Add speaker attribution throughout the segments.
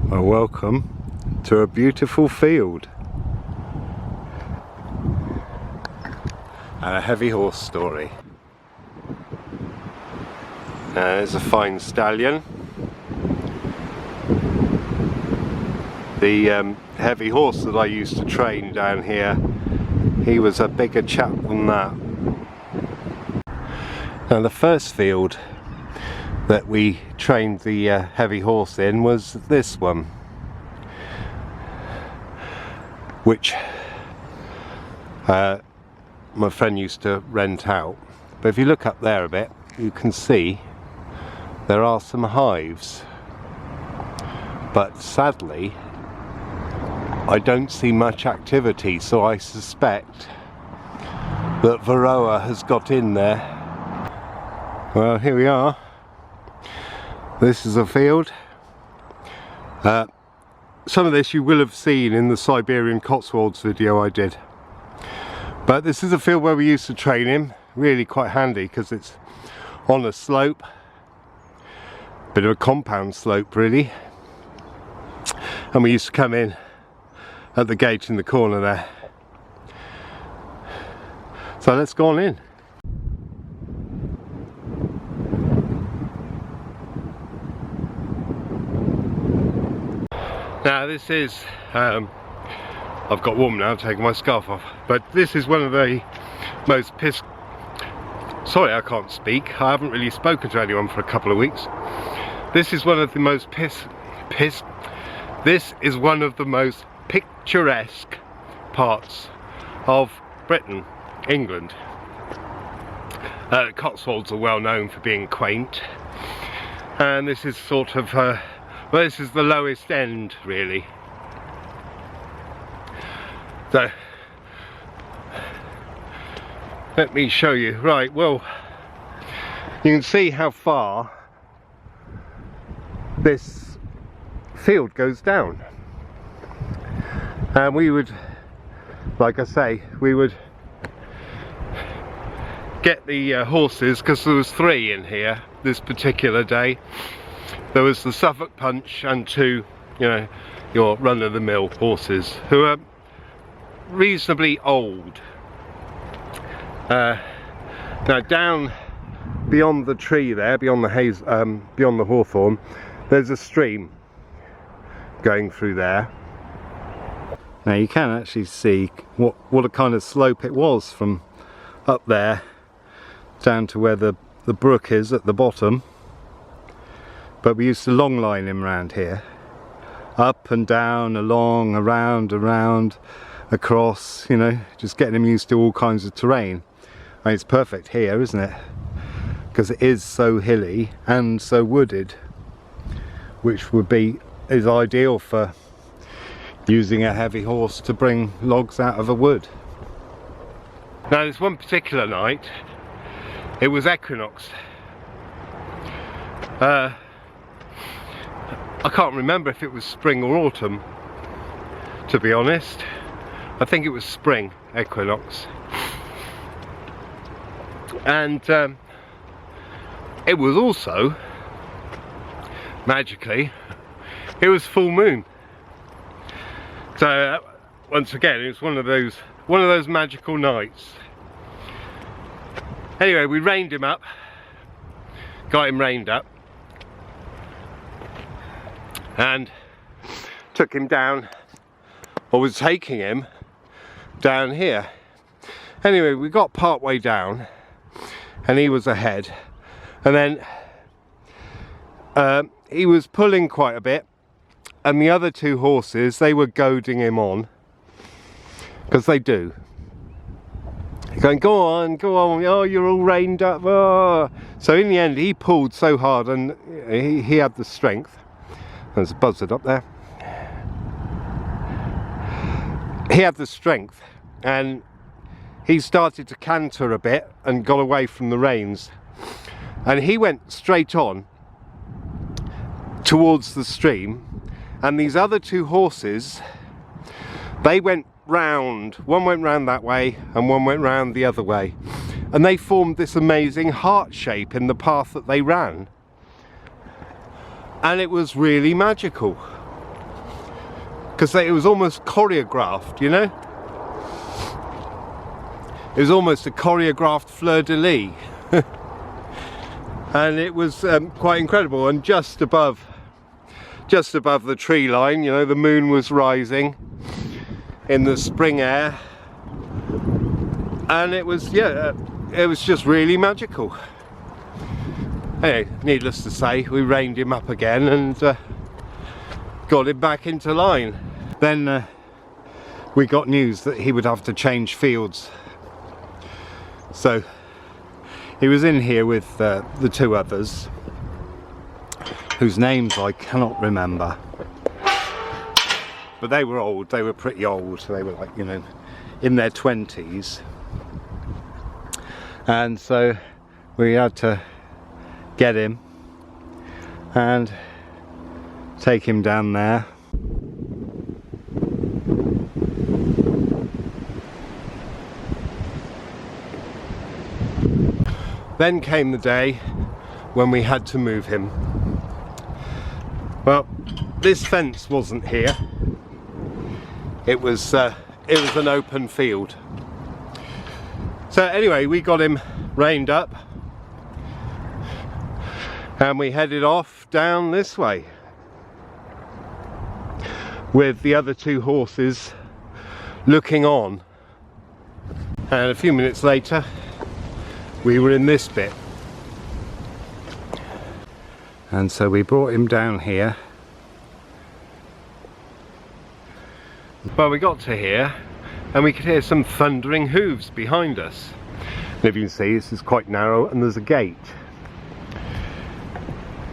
Speaker 1: Well, welcome to a beautiful field and a heavy horse story. There's a fine stallion. The heavy horse that I used to train down here, he was a bigger chap than that. Now the first field that we trained the heavy horse in was this one, which my friend used to rent out. But if you look up there a bit, you can see there are some hives, but sadly I don't see much activity, so I suspect that Varroa has got in there. Well, here we are. This is a field. Some of this you will have seen in the Siberian Cotswolds video I did. But this is a field where we used to train him. Really quite handy because it's on a slope. Bit of a compound slope really. And we used to come in at the gate in the corner there. So let's go on in. Now this is, I've got warm now, I'm taking my scarf off, but this is one of the most sorry, I can't speak, I haven't really spoken to anyone for a couple of weeks. This is one of the most this is one of the most picturesque parts of Britain, England. Cotswolds are well known for being quaint, and this is sort of well, this is the lowest end really. So let me show you. Right, well, you can see how far this field goes down, and we would, like I say, we would get the horses, because there was 3 in here this particular day. There was the Suffolk Punch and 2, you know, your run-of-the-mill horses who are reasonably old. Now down beyond the tree there, beyond the beyond the hawthorn, there's a stream going through there. Now you can actually see what a kind of slope it was from up there down to where the brook is at the bottom. But we used to long line him around here, up and down, along, around, across, you know, just getting him used to all kinds of terrain. I mean, it's perfect here, isn't it? Because it is so hilly and so wooded, which is ideal for using a heavy horse to bring logs out of a wood. Now this one particular night, it was equinox. I can't remember if it was spring or autumn, to be honest. I think it was spring equinox. And it was also, magically, it was full moon. So once again, it was one of those magical nights. Anyway, we reined him up, got him reined up, and took him down, or was taking him down here. Anyway, we got part way down and he was ahead, and then he was pulling quite a bit, and the other 2 horses, they were goading him on, because they do. Going, go on, oh, you're all reined up. Oh. So in the end he pulled so hard, and he had the strength. There's a buzzard up there. He had the strength, and he started to canter a bit and got away from the reins, and he went straight on towards the stream, and these other 2 horses, they went round. One went round that way and one went round the other way, and they formed this amazing heart shape in the path that they ran. And it was really magical. because it was almost choreographed, you know. It was almost a choreographed fleur-de-lis. And it was quite incredible. And just above the tree line, you know, the moon was rising in the spring air, and it was, yeah, it was just really magical. Anyway, needless to say, we reined him up again and got him back into line. Then we got news that he would have to change fields. So he was in here with the two others, whose names I cannot remember. But they were old, they were pretty old. They were like, you know, in their 20s. And so we had to get him and take him down there. Then came the day when we had to move him. Well, this fence wasn't here. It was an open field. So anyway, we got him reined up and we headed off down this way with the other two horses looking on. And a few minutes later we were in this bit, and so we brought him down here. Well, we got to here and we could hear some thundering hooves behind us. And if you can see, this is quite narrow and there's a gate.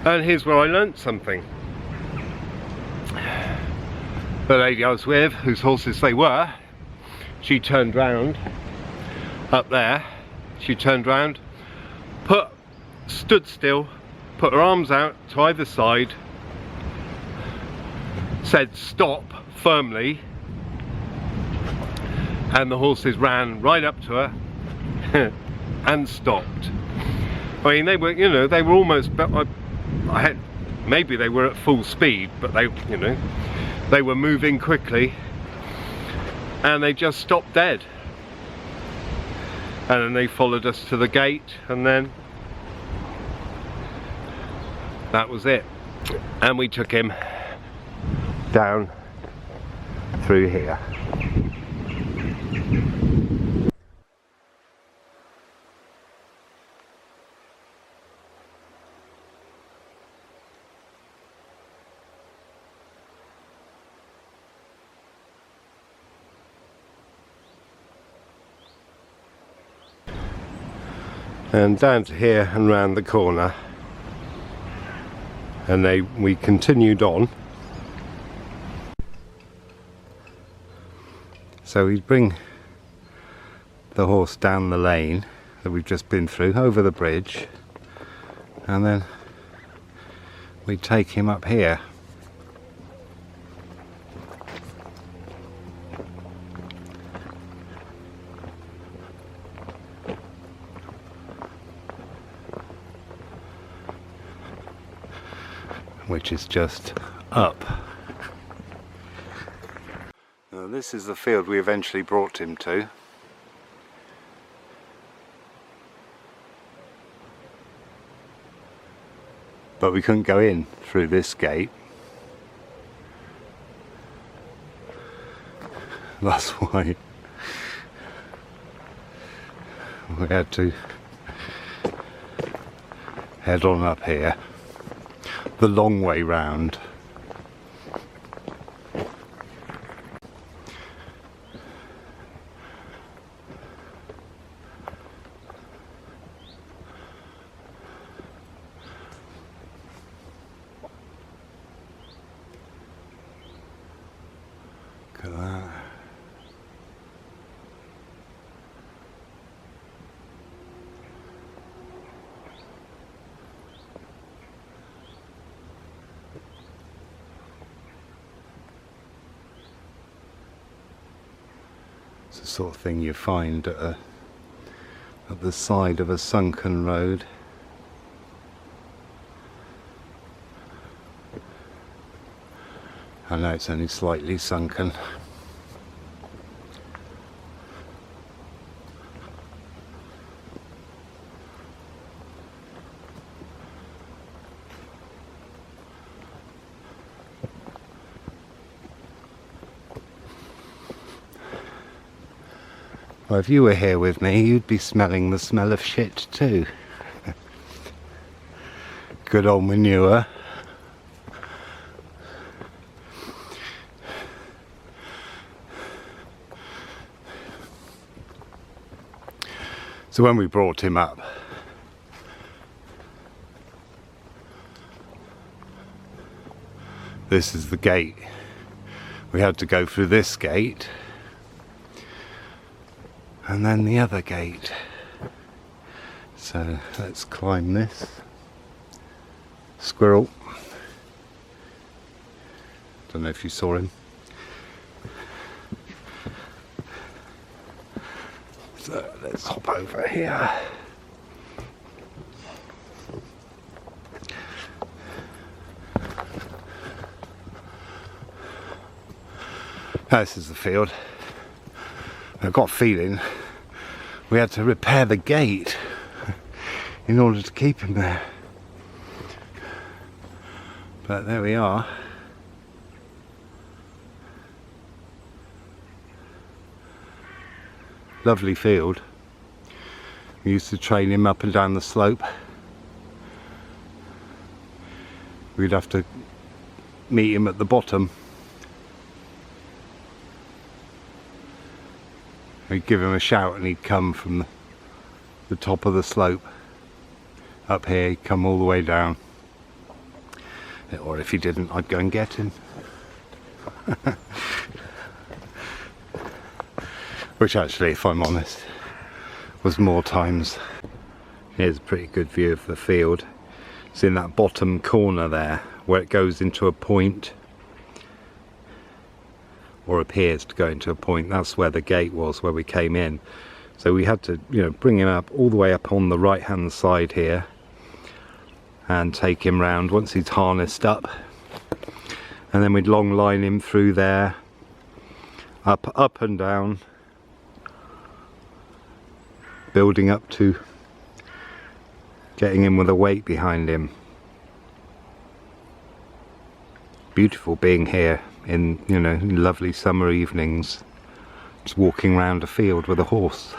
Speaker 1: And here's where I learnt something. The lady I was with, whose horses they were, she turned round up there. She turned round, stood still, put her arms out to either side, said stop firmly, and the horses ran right up to her and stopped. I mean, they were, you know, they were almost, maybe they were at full speed, but they, you know, they were moving quickly, and they just stopped dead. And then they followed us to the gate, and then that was it. And we took him down through here. And down to here and round the corner, and we continued on. So we bring the horse down the lane that we've just been through, over the bridge, and then we take him up here. Which is just up. Now, this is the field we eventually brought him to. But we couldn't go in through this gate. That's why we had to head on up here. The long way round. Look at that. It's the sort of thing you find at the side of a sunken road. I know it's only slightly sunken. Well, if you were here with me, you'd be smelling the smell of shit too. Good old manure. So when we brought him up, this is the gate. We had to go through this gate and then the other gate. So let's climb this. Squirrel. Don't know if you saw him. So let's hop over here. This is the field. I've got a feeling we had to repair the gate in order to keep him there. But there we are. Lovely field. We used to train him up and down the slope. We'd have to meet him at the bottom. We'd give him a shout and he'd come from the top of the slope up here. He'd come all the way down. Or if he didn't, I'd go and get him. Which actually, if I'm honest, was more times. Here's a pretty good view of the field. It's in that bottom corner there where it goes into a point, or appears to go into a point. That's where the gate was, where we came in. So we had to, bring him up all the way up on the right hand side here and take him round once he's harnessed up, and then we'd long line him through there, up and down, building up to getting him with a weight behind him. Beautiful being here in, lovely summer evenings, just walking around a field with a horse.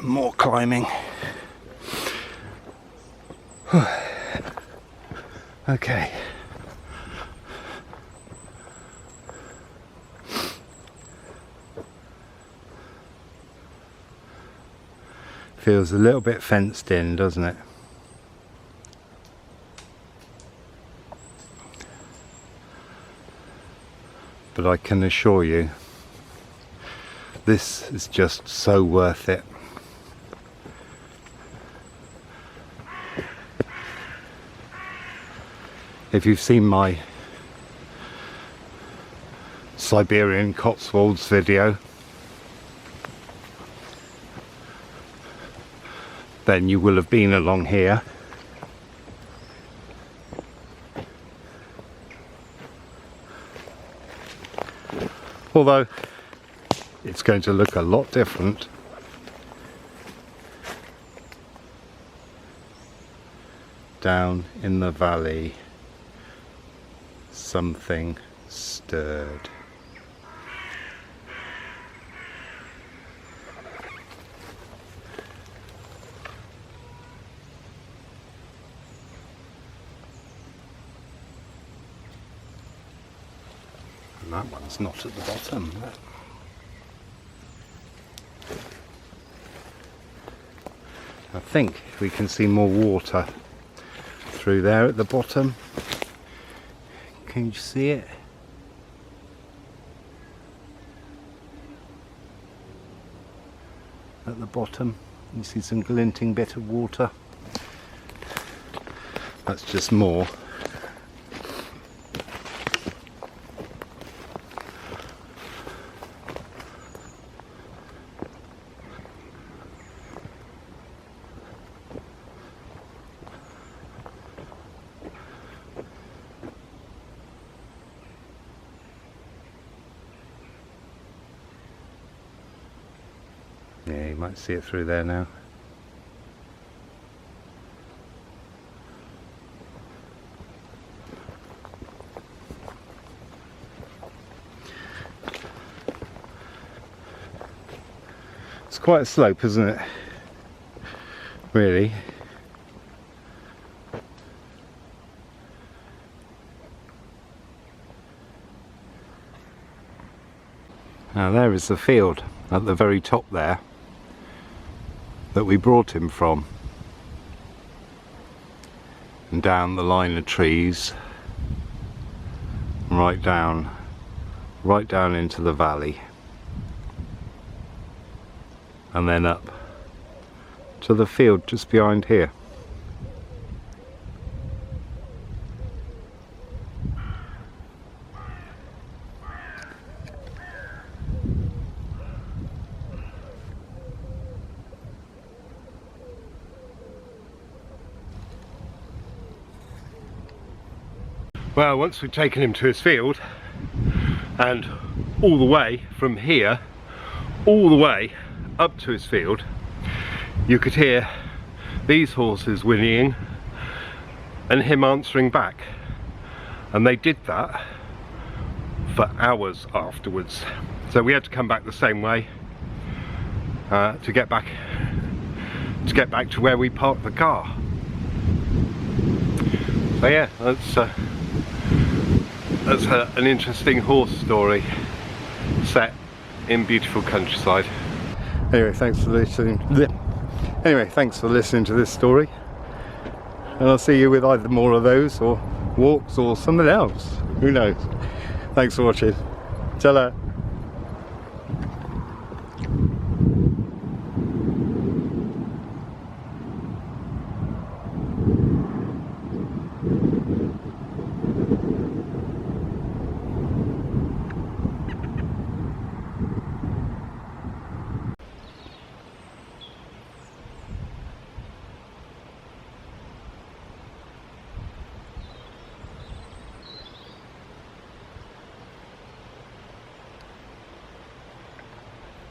Speaker 1: More climbing. Okay. Feels a little bit fenced in, doesn't it? But I can assure you, this is just so worth it. If you've seen my Siberian Cotswolds video, then you will have been along here. Although it's going to look a lot different. Down in the valley, something stirred. And that one's not at the bottom. I think we can see more water through there at the bottom. Can you see it? At the bottom you see some glinting bit of water. That's just more. Yeah, you might see it through there now. It's quite a slope, isn't it? Really. Now there is the field at the very top there that we brought him from, and down the line of trees, right down into the valley, and then up to the field just behind here. Well, once we'd taken him to his field, and all the way from here, all the way up to his field, you could hear these horses whinnying and him answering back. And they did that for hours afterwards. So we had to come back the same way to get back to where we parked the car. So yeah, that's an interesting horse story set in beautiful countryside. Anyway, thanks for listening. Thanks for listening to this story, and I'll see you with either more of those or walks or something else. Who knows? Thanks for watching. Ta-ra.